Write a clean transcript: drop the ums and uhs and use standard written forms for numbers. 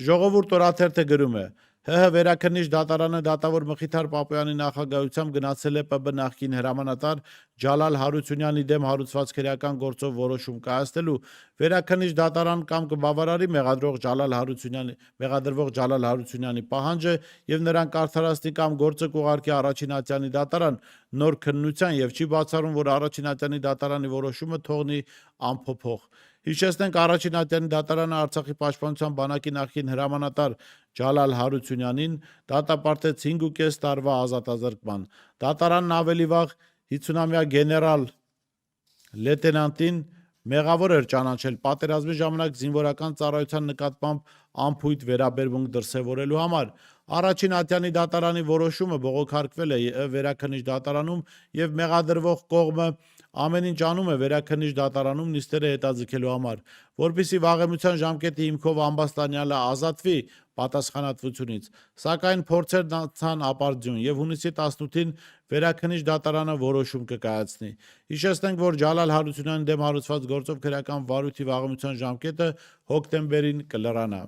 Ժողովուրդ օրաթերթը գրում է. ՀՀ վերաքննիչ դատարանը դատավոր Մխիթար Պապոյանի նախագահությամբ գնացել է ՊԲ նախկին հրամանատար Ջալալ Հարությունյանի դեմ հարուցված քրեական գործով որոշում կայացնելու վերաքննիչ դատարան կամ կբավարարի մեղադրվող Ջալալ Հարությունյանի պահանջը եւ նրան կարդարացնի կամ գործը կուղարկի առաջին ատյանի դատարան նոր քննության եւ չի բացառում, որ առաջին ատյանի դատարանի որոշումը թողնի անփոփոխ։ Հիշեցնենք, առաջին ատյանի դատարանը Արցախի պաշտպանության բանակի նախկին հրամանատար Ջալալ Հարությունյանին դատապարտեց 5.5 տարվա ազատազրկման։ Դատարանն ավելի վաղ 50-ամյա գեներալ լեյտենանտին մեղավոր էր ճանաչել պատերազմի ժամանակ զինվորական ծառայության նկատմամբ անփույթ վերաբերմունք դրսևորելու համար։ Առաջին ատյանի դատարանի որոշումը բողոքարկվել է վերաքննիչ դատարանում եւ մեղադրվող կողմը ամեն ինչ անում է վերաքննիչ դատարանում նիստերը հետաձգելու համար, որպեսզի վաղեմության ժամկետի հիմքով ամբաստանյալը ազատվի պատասխանատվությունից, սակայն փորձերն անցան ապարդյուն եւ հունիսի 18-ին վերաքննիչ դատարանը որոշում կկայացնի։ Հիշեցնենք, որ Ջալալ Հարությունյանի դեմ հարուցված գործով քրեական վարույթի վաղեմության ժամկետը հոկտեմբերին կլրանա։